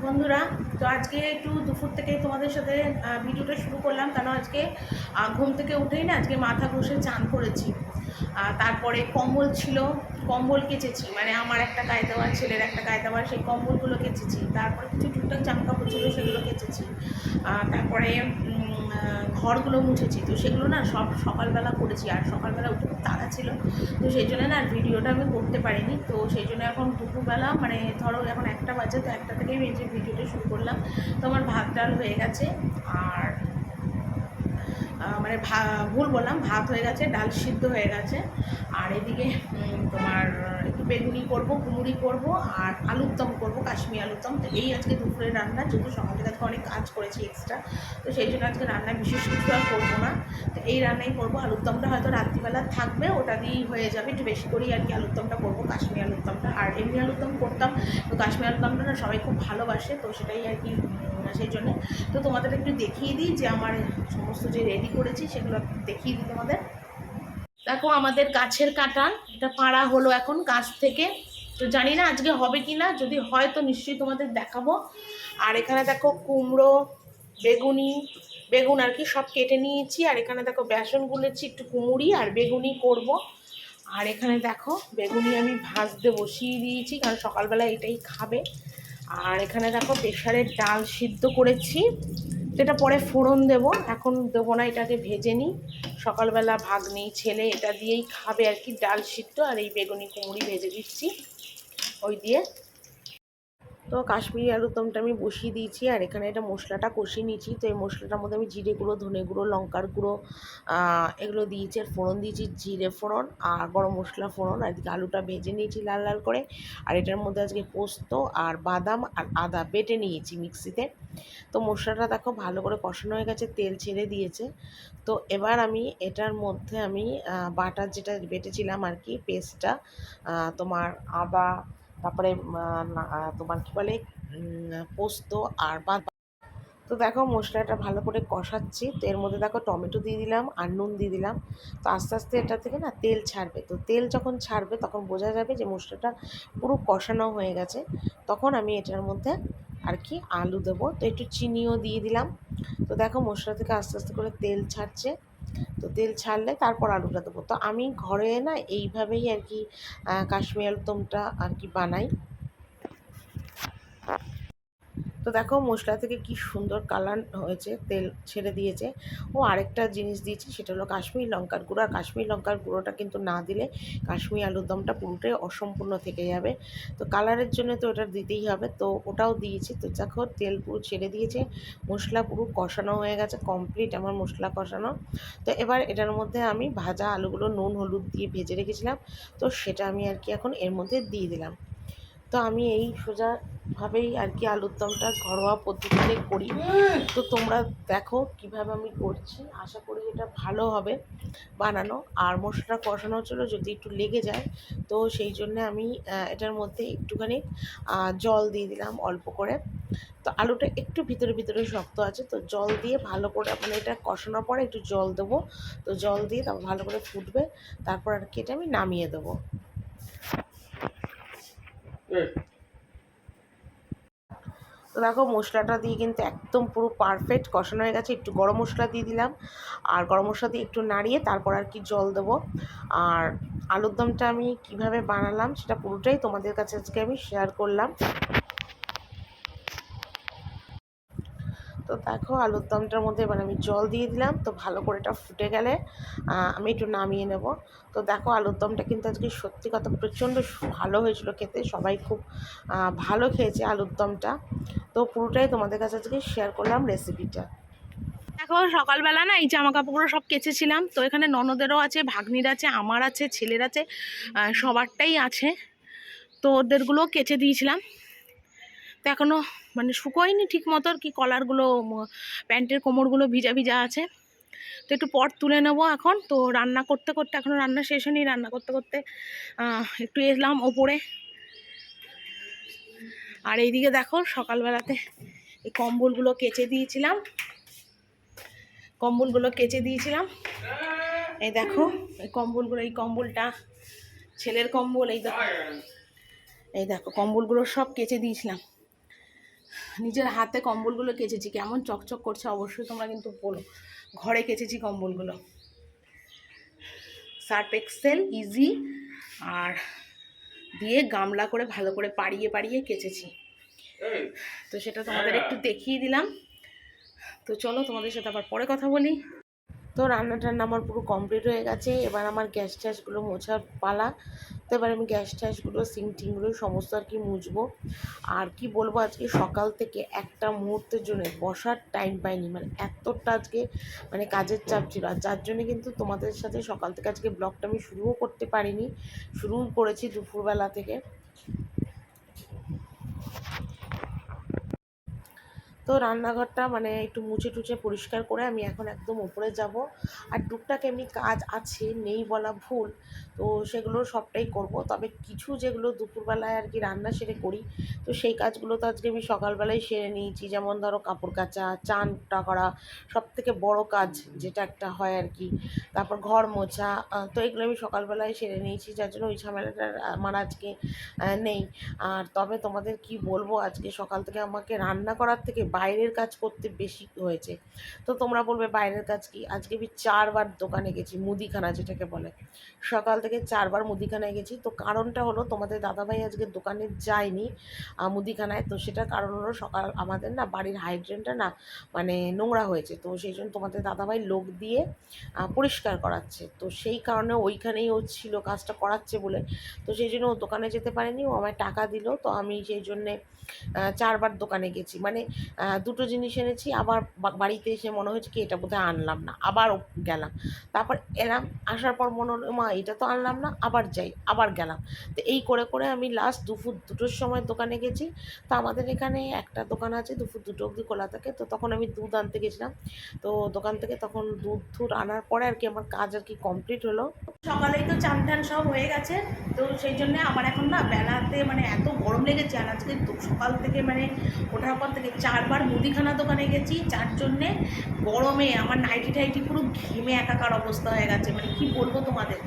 বন্ধুরা, তো আজকে একটু দুপুর থেকে তোমাদের সাথে ভিডিওটা শুরু করলাম। কেন আজকে ঘুম থেকে উঠেই না আজকে মাথা ঘষে চান করেছি। তারপরে কম্বল ছিল, কম্বল কেচেছি, মানে আমার একটা গায়ে দেওয়ার, ছেলের একটা গায়ে দেওয়ার, সেই কম্বলগুলো কেচেছি। তারপরে কিছু টুকটাক জামা কাপড় ছিল, সেগুলো কেচেছি। তারপরে ঘরগুলো মুছেছি। তো সেগুলো না সব সকালবেলা করেছি, আর সকালবেলা উঠে খুব তাড়া ছিল, তো সেই জন্য না ভিডিওটা আমি করতে পারিনি। তো সেই জন্য এখন দুপুরবেলা, মানে ধরো এখন 1টা বাজে, তো 1টা থেকেই আমি যে ভিডিওটা শুরু করলাম। তো আমার ভাত ডাল হয়ে গেছে, আর মানে ভুল বললাম, ভাত হয়ে গেছে, ডাল সিদ্ধ হয়ে গেছে। আর এদিকে তোমার একটু বেগুনি করব, কুমড়ি করব, আর আলুর দম করবো, কাশ্মীরি আলুর দম। তো এই আজকে দুপুরের রান্না, যেহেতু সকাল থেকে আজকে অনেক কাজ করেছি এক্সট্রা, তো সেই জন্য আজকে রান্না বিশেষ কিছু আর করবো না। তো এই রান্নাই করবো। আলুর দমটা হয়তো রাত্রিবেলা থাকবে, ওটা দিয়েই হয়ে যাবে। একটু বেশি করেই আর কি আলুর দমটা করবো, কাশ্মীরি আলুর দমটা। আর এমনি আলুর দম করতাম, তো কাশ্মীরি আলুর দমটা না সবাই খুব ভালোবাসে, তো সেটাই আর কি, সেই জন্যে। তো তোমাদের একটু দেখিয়ে দিই যে আমার সমস্ত যে রেডি করেছি সেগুলো দেখিয়ে দিই তোমাদের। দেখো আমাদের গাছের কাঁঠাল, এটা পাড়া হলো এখন গাছ থেকে। তো জানি না আজকে হবে কি না, যদি হয় তো নিশ্চয়ই তোমাদের দেখাবো। আর এখানে দেখো কুমড়ো, বেগুনি, বেগুন আর কি সব কেটে নিয়েছি। আর এখানে দেখো বেসন গুলেছি, একটু কুমড়ি আর বেগুনি করব। আর এখানে দেখো বেগুনি আমি ভাজতে বসিয়ে দিয়েছি, কারণ সকালবেলা এটাই খাবে। আর এখানে দেখো প্রেসারের ডাল সিদ্ধ করেছি, এটা পরে ফোড়ন দেব, এখন দেবো না, এটাকে ভেজে নিই। সকালবেলা ভাগ্নি ছেলে এটা দিয়েই খাবে আর কি, ডাল সিদ্ধ আর এই বেগুনি কুমড়ি ভেজে দিচ্ছি ওই দিয়ে। তো কাশ্মীরি আলুর দমটা আমি বসিয়ে দিয়েছি, আর এখানে এটা মশলাটা কষিয়ে নিয়েছি। তো এই মশলাটার মধ্যে আমি জিরে গুঁড়ো, ধনে গুঁড়ো, লঙ্কার গুঁড়ো এগুলো দিয়েছি, আর ফোড়ন দিয়েছি, জিরে ফোড়ন আর গরম মশলা ফোড়ন। আর এদিকে আলুটা ভেজে নিয়েছি লাল লাল করে। আর এটার মধ্যে আজকে পোস্ত আর বাদাম আর আদা বেটে নিয়েছি মিক্সিতে। তো মশলাটা দেখো ভালো করে কষানো হয়ে গেছে, তেল ছেড়ে দিয়েছে। তো এবার আমি এটার মধ্যে আমি বাটার যেটা বেটেছিলাম আর কি, পেস্টটা, তোমার আদা, তারপরে তোমার কী বলে, পোস্ত আর বাদাম। তো দেখো মশলাটা ভালো করে কষাচ্ছি। তো এর মধ্যে দেখো টমেটো দিয়ে দিলাম আর নুন দিয়ে দিলাম। তো আস্তে আস্তে এটা থেকে না তেল ছাড়বে। তো তেল যখন ছাড়বে তখন বোঝা যাবে যে মশলাটা পুরো কষানো হয়ে গেছে। তখন আমি এটার মধ্যে আর কি আলু দেবো। তো একটু চিনিও দিয়ে দিলাম। তো দেখো মশলা থেকে আস্তে আস্তে করে তেল ছাড়ছে। তো তেল ছাড়লে তারপর আলুটা দেবো। তো আমি ঘরে না এইভাবেই আর কি কাশ্মীরি আলুর দমটা আর কি বানাই। তো দেখো মশলা থেকে কি সুন্দর কালার হয়েছে, তেল ছেড়ে দিয়েছে। ও আরেকটা জিনিস দিয়েছি, সেটা হলো কাশ্মীরি লঙ্কার গুঁড়ো। আর কাশ্মীরি লঙ্কার গুঁড়োটা কিন্তু না দিলে কাশ্মীরি আলুর দমটা পুরোটাই অসম্পূর্ণ থেকে যাবে। তো কালারের জন্য তো ওটা দিতেই হবে, তো ওটাও দিয়েছি। তো দেখো তেল পুরো ছেড়ে দিয়েছে, মশলা পুরো কষানো হয়ে গেছে, কমপ্লিট আমার মশলা কষানো। তো এবার এটার মধ্যে আমি ভাজা আলুগুলো নুন হলুদ দিয়ে ভেজে রেখেছিলাম, তো সেটা আমি আর কি এখন এর মধ্যে দিয়ে দিলাম। তো আমি এই সোজাভাবেই আর কি আলুর দমটা ঘরোয়া পদ্ধতিতে করি। তো তোমরা দেখো কিভাবে আমি করছি, আশা করি এটা ভালো হবে বানানো। আর মশলা কষানো ছিল, যদি একটু লেগে যায় তো সেই জন্য আমি এটার মধ্যে একটুখানি জল দিয়ে দিলাম অল্প করে। তো আলুটা একটু ভিতরে ভিতরে শক্ত আছে, তো জল দিয়ে ভালো করে, মানে এটা কষানোর পরে একটু জল দেবো। তো জল দিয়ে তারপর ভালো করে ফুটবে, তারপর আর কি এটা আমি নামিয়ে দেবো। তো দেখো মশলাটা দিয়ে কিন্তু একদম পুরো পারফেক্ট কষানো হয়ে গেছে। একটু গরম মশলা দিয়ে দিলাম, আর গরম মশলা দিয়ে একটু নাড়িয়ে তারপর আর কি জল দেবো। আর আলুর দমটা আমি কিভাবে বানালাম সেটা পুরোটাই তোমাদের কাছে আজকে আমি শেয়ার করলাম। তো দেখো আলুর দমটার মধ্যে এবার আমি জল দিয়ে দিলাম। তো ভালো করে এটা ফুটে গেলে আমি একটু নামিয়ে নেব। তো দেখো আলুর দমটা কিন্তু আজকে সত্যি কথা প্রচণ্ড ভালো হয়েছিল খেতে, সবাই খুব ভালো খেয়েছে আলুর দমটা। তো পুরোটাই তোমাদের কাছে আজকে শেয়ার করলাম রেসিপিটা। দেখো সকালবেলা না এই জামা কাপড়গুলো সব কেচেছিলাম। তো এখানে ননদেরও আছে, ভাগ্নির আছে, আমার আছে, ছেলের আছে, সবারটাই আছে। তো ওদেরগুলোও কেচে দিয়েছিলাম। তো এখনও মানে শুকোয়নি ঠিক মতো আর কি, কলারগুলো, প্যান্টের কোমরগুলো ভিজা ভিজা আছে। তো একটু পর তুলে নেব এখন। তো রান্না করতে করতে, এখনও রান্না শেষ হয়নি, রান্না করতে করতে একটু এলাম ওপরে। আর এইদিকে দেখো সকালবেলাতে এই কম্বলগুলো কেচে দিয়েছিলাম, এই দেখো এই কম্বলগুলো, এই কম্বলটা ছেলের কম্বল, এই দেখো কম্বলগুলো সব কেচে দিয়েছিলাম। নিজের হাতে কম্বলগুলো কেচেছি, কেমন চকচক করছে অবশ্যই তোমরা কিন্তু বলো। ঘরে কেচেছি কম্বলগুলো, সার্ফ এক্সেল ইজি আর দিয়ে গামলা করে ভালো করে পাড়িয়ে পাড়িয়ে কেচেছি। তো সেটা তোমাদের একটু দেখিয়ে দিলাম। তো চলো তোমাদের সাথে আবার পরে কথা বলি। তো রান্না টান্না আমার পুরো কমপ্লিট হয়ে গেছে, এবার আমার গ্যাস ট্যাসগুলো মোছার পালা। তো এবার আমি গ্যাস ট্যাসগুলো সিং টিংগুলো সমস্ত আর কি মুছবো। আর কি বলবো, আজকে সকাল থেকে একটা মুহূর্তের জন্য বসার টাইম পাইনি, মানে এতটা আজকে মানে কাজের চাপ ছিল। আর যার জন্য কিন্তু তোমাদের সাথে সকাল থেকে আজকে ব্লগটা আমি শুরুও করতে পারিনি, শুরু করেছি দুপুরবেলা থেকে। তো রান্নাঘরটা মানে একটু মুছে টুছে পরিষ্কার করে আমি এখন একদম ওপরে যাব। আর টুকটাক এমনি কাজ আছে, নেই বলা ভুল, তো সেগুলো সবটাই করব। তবে কিছু যেগুলো দুপুরবেলায় আর কি রান্না সেরে করি, তো সেই কাজগুলো তো আজকে আমি সকালবেলায় সেরে নিয়েছি। যেমন ধরো কাপড় কাচা, চানটা করা, সব থেকে বড় কাজ যেটা একটা হয় আর কি। তারপর ঘর মোছা, তো এগুলো আমি সকালবেলায় সেরে নিয়েছি, যার জন্য ওই ঝামেলাটা আমার আজকে নেই। আর তবে তোমাদের কি বলবো, আজকে সকাল থেকে আমাকে রান্না করার থেকে বাইরের কাজ করতে বেশি হয়েছে। তো তোমরা বলবে বাইরের কাজ কি, আজকে আমি 4বার দোকানে গেছি, মুদিখানা যেটাকে বলে। সকাল থেকে 4বার মুদিখানায় গেছি। তো কারণটা হলো, তোমাদের দাদাভাই আজকে দোকানে যায়নি মুদিখানায়। তো সেটার কারণ হলো, সকাল আমাদের না বাড়ির হাইড্রেনটা না মানে নোংরা হয়েছে, তো সেই জন্য তোমাদের দাদাভাই লোক দিয়ে পরিষ্কার করাচ্ছে। তো সেই কারণে ওইখানেই ও ছিল কাজটা করাচ্ছে বলে, তো সেই জন্য ও দোকানে যেতে পারেনি। ও আমায় টাকা দিল, তো আমি সেই জন্যে 4বার দোকানে গেছি। মানে দুটো জিনিস এনেছি, আবার বাড়িতে এসে মনে হয়েছে কি এটা বোধহয় আনলাম না, আবার গেলাম। তারপর এলাম, আসার পর মনে হলো মা এটা তো আনলাম না, আবার যাই, আবার গেলাম। তো এই করে করে আমি লাস্ট দুপুর 2টোর সময় দোকানে গেছি। তো আমাদের এখানে একটা দোকান আছে দুপুর 2টো অবধি খোলা থাকে। তো তখন আমি দুধ আনতে গেছিলাম। তো দোকান থেকে তখন দুধ আনার পরে আর কি আমার কাজ আর কি কমপ্লিট হলো। সকালেই তো চান টান সব হয়ে গেছে। তো সেই জন্যে আমার এখন না বেলাতে মানে এত গরম লেগেছে। আর আজকে সকাল থেকে মানে ওঠার পর থেকে 4বার মুদিখানা দোকানে গেছি, যার জন্যে গরমে আমার নাইটি টাইটি পুরো ঘেমে একাকার অবস্থা হয়ে গেছে, মানে কি বলবো তোমাদের।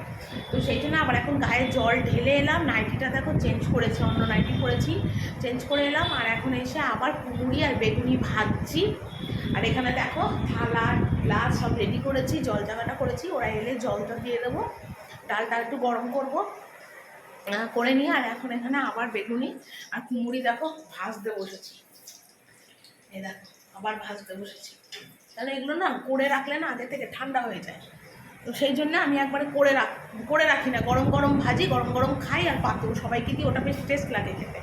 তো সেই জন্য আবার এখন গায়ে জল ঢেলে এলাম, নাইটিটা দেখো চেঞ্জ করেছি, অন্য নাইটি পরেছি, চেঞ্জ করে এলাম। আর এখন এসে আবার কুমড়ি আর বেগুনি ভাজছি। আর এখানে দেখো থালা গ্লাস সব রেডি করেছি, জল জায়গাটা করেছি, ওরা এলে জলটা দিয়ে দেবো। ডালটা একটু গরম করবো করে নিয়ে, আর এখন এখানে আবার বেগুনি আর কুমড়ি দেখো ভাজতে বসেছি। এই দেখো আবার ভাজতে বসেছি, তাহলে এগুলো না করে রাখলে না আগে থেকে ঠান্ডা হয়ে যায়। তো সেই জন্য আমি একবারে করে রাখি না, গরম গরম ভাজি, গরম গরম খাই। আর পাতু সবাইকে দিই, ওটা বেশ টেস্ট লাগে খেতে।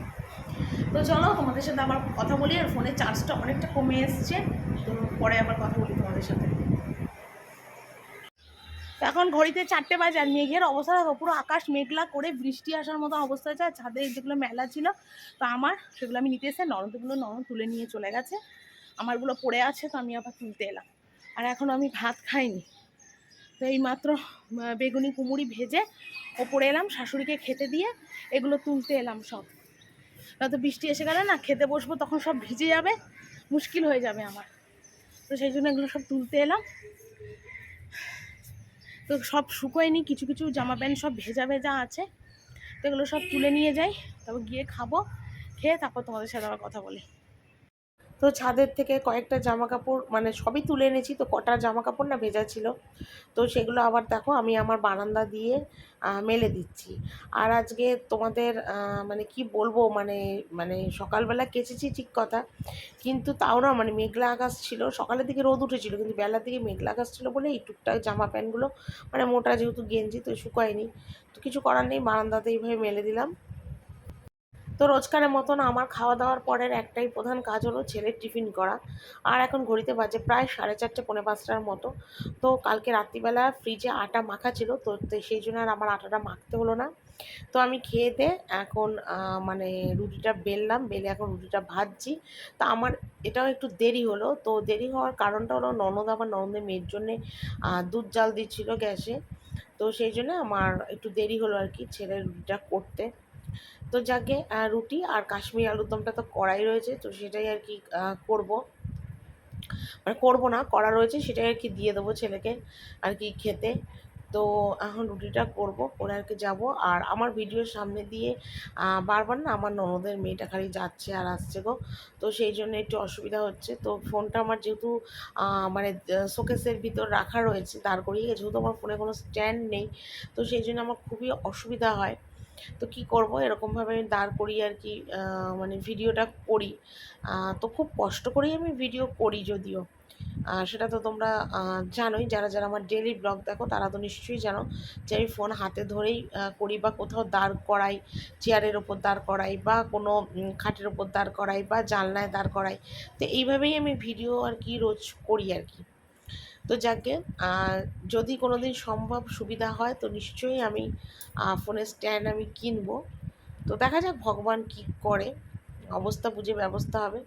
তো চলো তোমাদের সাথে আবার কথা বলি। আর ফোনের চার্জটা অনেকটা কমে এসছে, তো পরে আবার কথা বলি তোমাদের সাথে। এখন ঘড়িতে 4টে বাজে, আর মেঘের অবস্থা দেখো, পুরো আকাশ মেঘলা করে বৃষ্টি আসার মতো অবস্থা হয়েছে। আর ছাদে যেগুলো মেলা ছিল, তো আমার সেগুলো আমি নিতে এসে ননদগুলো তুলে নিয়ে চলে গেছে, আমারগুলো পড়ে আছে, তো আমি আবার তুলতে এলাম। আর এখন আমি ভাত খাইনি, তো এইমাত্র বেগুনি কুমড়ি ভেজে ওপরে এলাম শাশুড়িকে খেতে দিয়ে, এগুলো তুলতে এলাম সব। নয়তো বৃষ্টি এসে গেলে না খেতে বসবো, তখন সব ভিজে যাবে, মুশকিল হয়ে যাবে আমার। তো সেই জন্য এগুলো সব তুলতে এলাম। তো সব শুকোয়নি, কিছু কিছু জামা প্যান্ট সব ভেজা ভেজা আছে, তো এগুলো সব তুলে নিয়ে যাই, তারপর গিয়ে খাবো, খেয়ে তারপর তোমাদের সাথে আবার কথা বলি। তো ছাদের থেকে কয়েকটা জামা কাপড় মানে সবই তুলে এনেছি, তো কটা জামা কাপড় না ভেজা ছিল, তো সেগুলো আবার দেখো আমি আমার বারান্দা দিয়ে মেলে দিচ্ছি। আর আজকে তোমাদের মানে কি বলবো, মানে মানে সকালবেলা কেচেছি ঠিক কথা, কিন্তু তাও না মানে মেঘলা আকাশ ছিল, সকালের দিকে রোদ উঠেছিল, কিন্তু বেলার দিকে মেঘলা আকাশ ছিল বলে এই টুকটাক জামা প্যান্টগুলো মানে মোটা যেহেতু গেঞ্জি, তো শুকায়নি। তো কিছু করার নেই, বারান্দাতে এইভাবে মেলে দিলাম। তো রোজকারের মতন আমার খাওয়া দাওয়ার পরের একটাই প্রধান কাজ হলো ছেলের টিফিন করা। আর এখন ঘড়িতে বাজে প্রায় 4:30 পৌনে 5টার মতো। তো কালকে রাত্রিবেলা ফ্রিজে আটা মাখা ছিল, তো সেই জন্য আর আমার আটাটা মাখতে হলো না। তো আমি খেয়ে দিয়ে এখন মানে রুটিটা বেললাম, বেলে এখন রুটিটা ভাজছি। তো আমার এটাও একটু দেরি হলো, তো দেরি হওয়ার কারণটা হলো ননদ আমার ননদের মেয়ের জন্যে দুধ জাল দিচ্ছিলো গ্যাসে, তো সেই জন্য আমার একটু দেরি হলো আর কি ছেলের রুটিটা করতে। তো যাকে রুটি আর কাশ্মীরি আলুর দমটা তো কড়াই রয়েছে, তো সেটাই আর কি করবো, মানে করবো না, করা রয়েছে, সেটাই আর কি দিয়ে দেবো ছেলেকে আর কি খেতে। তো এখন রুটিটা করব, করে আর কি যাবো। আর আমার ভিডিওর সামনে দিয়ে বারবার না আমার ননদের মেয়েটা খালি যাচ্ছে আর আসছে গো, তো সেই জন্য একটু অসুবিধা হচ্ছে। তো ফোনটা আমার যেহেতু মানে শোকেসের ভিতর রাখা রয়েছে, দাঁড় করিয়ে, যেহেতু আমার ফোনে কোনো স্ট্যান্ড নেই, তো সেই জন্য আমার খুবই অসুবিধা হয়। তো কি করব, এরকমভাবে আমি দাঁড় করিয়ে আর কি মানে ভিডিওটা করি। তো খুব কষ্ট করেই আমি ভিডিও করি যদিও, সেটা তো তোমরা জানোই, যারা যারা আমার ডেইলি ব্লগ দেখো তারা তো নিশ্চয়ই জানো যে আমি ফোন হাতে ধরেই করি, বা কোথাও দাঁড় করাই, চেয়ারের ওপর দাঁড় করাই, বা কোনো খাটের ওপর দাঁড় করাই, বা জানলায় দাঁড় করাই। তো এইভাবেই আমি ভিডিও আর কি রোজ করি আর কি। তো যাকে যদি কোনো দিন সম্ভব সুবিধা হয় তো নিশ্চয়ই আমি ফোনের স্ট্যান্ড আমি কিনবো। তো দেখা যাক ভগবান কী করে, অবস্থা বুঝে ব্যবস্থা হবে।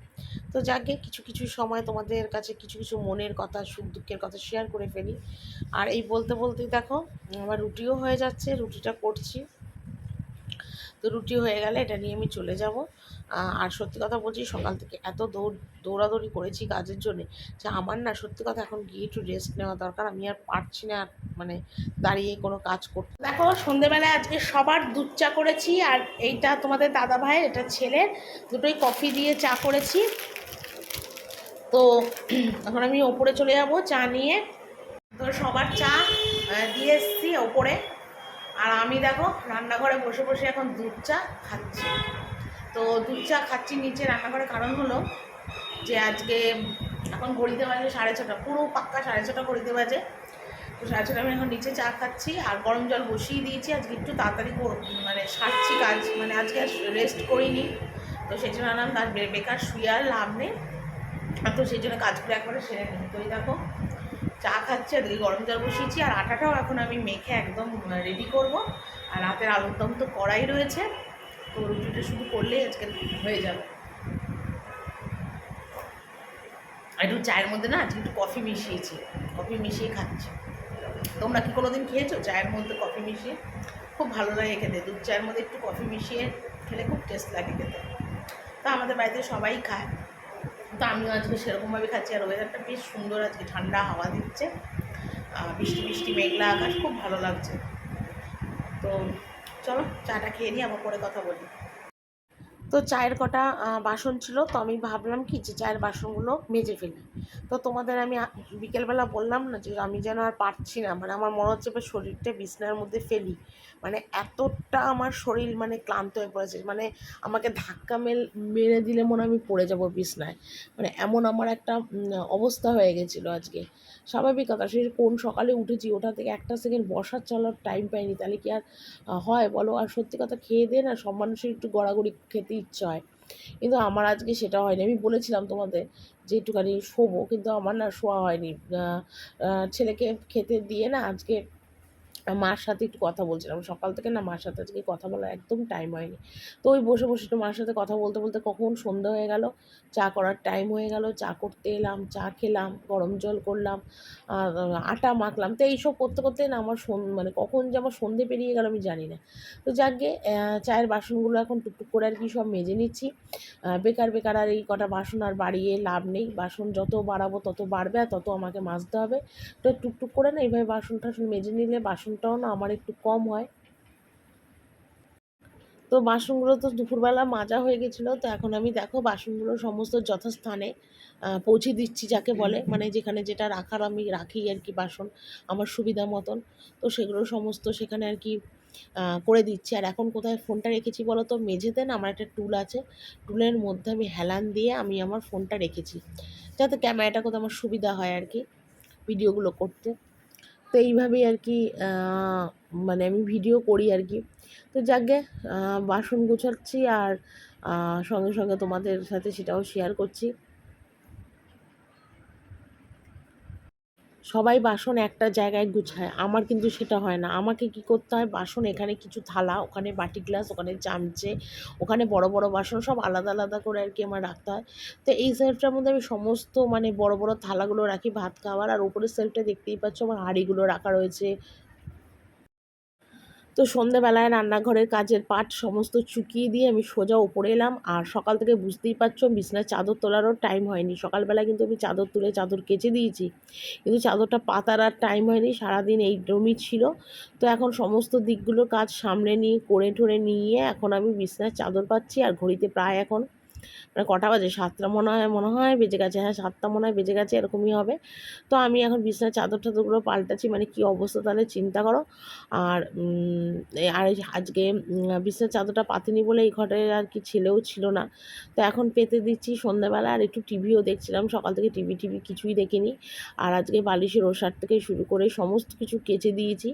তো যাকে কিছু কিছু সময় তোমাদের কাছে কিছু কিছু মনের কথা, সুখ দুঃখের কথা শেয়ার করে ফেলি। আর এই বলতে বলতেই দেখো আমার রুটিও হয়ে যাচ্ছে, রুটিটা করছি। তো রুটি হয়ে গেলে এটা নিয়ে আমি চলে যাব। আর সত্যি কথা বলছি, সকাল থেকে এত দৌড়াদৌড়ি করেছি কাজের জন্যে, যে আমার না সত্যি কথা এখন গিয়ে একটু রেস্ট নেওয়া দরকার। আমি আর পারছি না আর মানে দাঁড়িয়ে কোনো কাজ করতে। দেখো সন্ধেবেলায় আজকে সবার দুধ চা করেছি, আর এইটা তোমাদের দাদা ভাইয়ের, এটা ছেলের, দুটোই কফি দিয়ে চা করেছি। তো এখন আমি ওপরে চলে যাব চা নিয়ে। তো সবার চা দিয়ে এসছি ওপরে, আর আমি দেখো রান্নাঘরে বসে বসে এখন দুধ চা খাচ্ছি। তো দুধ চা খাচ্ছি নিচে রান্নাঘরে, কারণ হলো যে আজকে এখন ঘড়িতে বাজে 6:30, পুরো পাক্কা 6:30 ঘড়িতে বাজে। তো 6:30 আমি এখন নিচে চা খাচ্ছি, আর গরম জল বসিয়ে দিয়েছি। আজকে একটু তাড়াতাড়ি মানে সারছি কাজ, মানে আজকে আর রেস্ট করিনি। তো সেই জন্য আনলাম, তার বেকার শুয়ে আর লাভ নেই। তো সেই জন্য কাজগুলো একবারে সেরে নিই। তো দেখো চা খাচ্ছি, আর গরম জল বসিয়েছি, আর আটাটাও এখন আমি মেখে একদম রেডি করব। আর রাতের আলুর দম তো কড়াই রয়েছে, তো রুটিটা শুধু করলেই আজকে হয়ে যাবে। একটু চায়ের মধ্যে না আজকে একটু কফি মিশিয়েছি, কফি মিশিয়ে খাচ্ছি। তোমরা কি কোনো দিন খেয়েছো চায়ের মধ্যে কফি মিশিয়ে? খুব ভালো লাগে খেতে, দুধ চায়ের মধ্যে একটু কফি মিশিয়ে খেলে খুব টেস্ট লাগে খেতে। তো আমাদের বাড়িতে সবাই খায়, তো আমিও আজকে সেরকমভাবে খাচ্ছি। আর ওয়েদারটা বেশ সুন্দর, আজকে ঠান্ডা হাওয়া দিচ্ছে, বৃষ্টি বৃষ্টি মেঘলা আকাশ, খুব ভালো লাগছে। তো চলো চাটা খেয়ে নিই, আবার পরে কথা বলি। তো চায়ের কটা বাসন ছিল, তো আমি ভাবলাম কি যে চায়ের বাসনগুলো মেজে ফেলি। তো তোমাদের আমি বিকেলবেলা বললাম না যে আমি যেন আর পারছি না, মানে আমার মনে হচ্ছে শরীরটা বিছনার মধ্যে ফেলি, মানে এতটা আমার শরীর মানে ক্লান্ত হয়ে পড়েছে, মানে আমাকে ধাক্কা মেরে দিলে মনে আমি পড়ে যাব বিছনায়, মানে এমন আমার একটা অবস্থা হয়ে গেছিলো আজকে। স্বাভাবিক কথা, সে কোন সকালে উঠেছি, ওটা থেকে একটা সেকেন্ড বসার চলার টাইম পাইনি, তাহলে কি আর হয় বলো? আর সত্যি কথা, খেয়ে দিয়ে না সব মানুষের একটু গড়াগড়ি খেতে ইচ্ছা হয়, কিন্তু আমার আজকে সেটা হয়নি। আমি বলেছিলাম তোমাদের যে একটুখানি শোবো, কিন্তু আমার না শোয়া হয়নি। ছেলেকে খেতে দিয়ে না আজকে মার সাথে একটু কথা বলছিলাম, সকাল থেকে না মার সাথে আজকে কথা বলার একদম টাইম হয়নি। তো ওই বসে বসে একটু মার সাথে কথা বলতে বলতে কখন সন্ধ্যা হয়ে গেল, চা করার টাইম হয়ে গেল, চা করতে এলাম, চা খেলাম, গরম জল করলাম, আটা মাখলাম। তো এইসব করতে করতে না আমার মানে কখন যে আমার সন্ধে পেরিয়ে গেল আমি জানি না। তো যাকে চায়ের বাসনগুলো এখন টুকটুক করে আর কি সব মেজে নিচ্ছি। বেকার বেকার আর এই কটা বাসন আর বাড়িয়ে লাভ নেই, বাসন যত বাড়াবো তত বাড়বে, আর তত আমাকে মাজতে হবে। তো টুকটুক করে না এইভাবে বাসন টাসন মেজে নিলে বাসনটাও না আমার একটু কম হয়। তো বাসনগুলো তো দুপুরবেলা মাজা হয়ে গেছিলো, তো এখন আমি দেখো বাসনগুলো সমস্ত যথাস্থানে পৌঁছে দিচ্ছি, যাকে বলে মানে যেখানে যেটা রাখার আমি রাখি আর কি বাসন আমার সুবিধা মতন। তো সেগুলো সমস্ত সেখানে আর কি করে দিচ্ছি। আর এখন কোথায় ফোনটা রেখেছি বলো তো? মেঝেতে না আমার একটা টুল আছে, টুলের মধ্যে আমি হেলান দিয়ে আমি আমার ফোনটা রেখেছি, যাতে ক্যামেরাটা কোথাও আমার সুবিধা হয় আর কি ভিডিওগুলো করতে। তো এইভাবেই আর কি মানে আমি ভিডিও করি আর কি। তো যাকগে বাসন গোছাচ্ছি, আর সঙ্গে সঙ্গে তোমাদের সাথে সেটাও শেয়ার করছি। সবাই বাসন একটা জায়গায় গুছায়, আমার কিন্তু সেটা হয় না। আমাকে কি করতে হয়, বাসন এখানে কিছু থালা, ওখানে বাটি গ্লাস, ওখানে চামচে, ওখানে বড় বড় বাসন সব আলাদা আলাদা করে আর কি আমার রাখতে হয়। তো এই সেলফটার মধ্যে আমি সমস্ত মানে বড় বড় থালাগুলো রাখি ভাত খাওয়ার, আর উপরের সেলফটা দেখতেই পাচ্ছ আমার হাঁড়িগুলো রাখা রয়েছে। তো সন্ধ্যেবেলায় রান্নাঘরের কাজের পাট সমস্ত চুকিয়ে দিয়ে আমি সোজা ওপরে এলাম। আর সকাল থেকে বুঝতেই পারছো বিছানার চাদর তোলারও টাইম হয়নি। সকালবেলা কিন্তু আমি চাদর তুলে চাদর কেচে দিয়েছি, কিন্তু চাদরটা পাতার আর টাইম হয়নি, সারাদিন এই ড্রমি ছিল। তো এখন সমস্ত দিকগুলোর কাজ সামনে নিয়ে করে ঠরে নিয়ে এখন আমি বিছানার চাদর পাচ্ছি। আর ঘড়িতে প্রায় এখন মানে কটা বাজে, 7টা মনে হয় বেজে গেছে। হ্যাঁ, 7টা মনে হয় বেজে গেছে, এরকমই হবে। তো আমি এখন বিছানার চাদর টাদরগুলো পাল্টাচ্ছি, মানে কী অবস্থা তাহলে চিন্তা করো। আর আজকে বিছানার চাদরটা পাতিনি বলে এই ঘরে আর কি ছেলেও ছিল না, তো এখন পেতে দিচ্ছি সন্ধ্যাবেলা। আর একটু টিভিও দেখছিলাম, সকাল থেকে টিভি কিছুই দেখিনি। আর আজকে বালিশের ওষার থেকে শুরু করে সমস্ত কিছু কেচে দিয়েছি।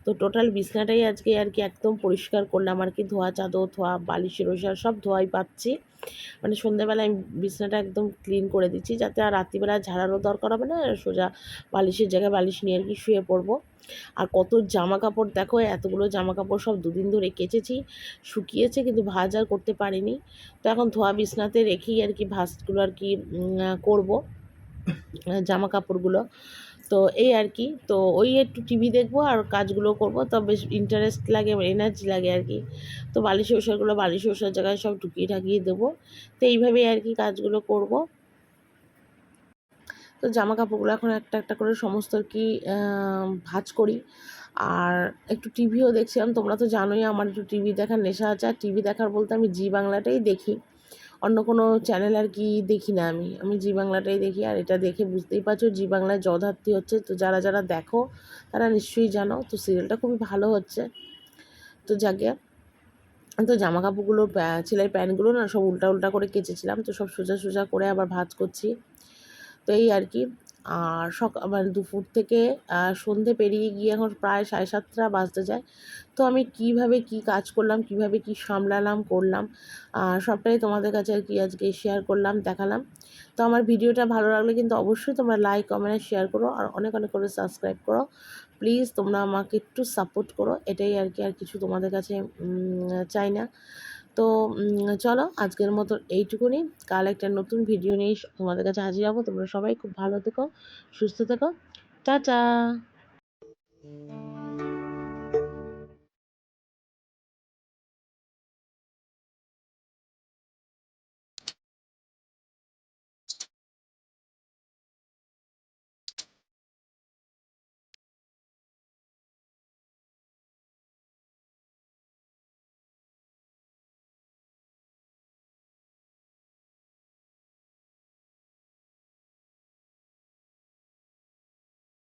তো টোটাল বিছানাটাই আজকে আর কি একদম পরিষ্কার করলাম আর কি, ধোয়া চাদর, ধোয়া বালিশের ওষার সব ধোয়াই পাচ্ছি। মানে সন্ধ্যাবেলায় আমি বিছানাটা একদম ক্লিন করে দিচ্ছি, যাতে আর রাত্রিবেলা ঝাড়ারও দরকার হবে না, সোজা বালিশের জায়গায় বালিশ নিয়ে আর কি শুয়ে পড়বো। আর কত জামা কাপড় দেখো, এতগুলো জামা কাপড় সব দুদিন ধরে কেচেছি, শুকিয়েছে কিন্তু ভাঁজ আর করতে পারিনি। তো এখন ধোয়া বিছনাতে রেখেই আর কি ভাঁজগুলো আর কি করবো জামা কাপড়গুলো। তো এই আর কি, তো ওই একটু টিভি দেখবো আর কাজগুলো করব, তো বেশ ইন্টারেস্ট লাগে, এনার্জি লাগে আর কি। তো বালিশের ওষারগুলো বালিশের ওষার জায়গায় সব ঢুকিয়ে ঢাকিয়ে দেবো। তো এইভাবেই আর কি কাজগুলো করব। তো জামা কাপড়গুলো এখন একটা একটা করে সমস্ত আর কি ভাঁজ করি। আর একটু টিভিও দেখছিলাম, তোমরা তো জানোই আমার একটু টিভি দেখার নেশা আছে। আর টিভি দেখার বলতে আমি জি বাংলাটাই দেখি, অন্য কোনো চ্যানেল আর কি দেখি না। আমি জি বাংলাটাই দেখি। আর এটা দেখে বুঝতেই পারছো জি বাংলায় জধার্থী হচ্ছে, তো যারা যারা দেখো তারা নিশ্চয়ই জানো। তো সিরিয়ালটা খুবই ভালো হচ্ছে। তো যাকে, তো জামা কাপড়গুলো ছেলের প্যান্টগুলো না সব উল্টা উল্টা করে কেচেছিলাম, তো সব সোজা সোজা করে আবার ভাঁজ করছি। তো এই আর কি। আর মানে দুপুর থেকে সন্ধে পেরিয়ে গিয়ে এখন প্রায় 7:30 বাজতে যায়। তো আমি কিভাবে কি কাজ করলাম, কিভাবে কি সামলালাম করলাম, সবটাই তোমাদের কাছে আর কি আজকে শেয়ার করলাম, দেখালাম। তো আমার ভিডিওটা ভালো লাগলে কিন্তু অবশ্যই তোমরা লাইক কমেন্ট শেয়ার করো, আর অনেক অনেক করে সাবস্ক্রাইব করো। প্লিজ তোমরা আমাকে একটু সাপোর্ট করো, এটাই আর কি, আর কিছু তোমাদের কাছে চাই না। তো চলো আজকের মতো এইটুকুনি। কাল একটা নতুন ভিডিও নিয়ে তোমাদের কাছে হাজির হবো। তোমরা সবাই খুব ভালো থেকো, সুস্থ থেকো। টাটা।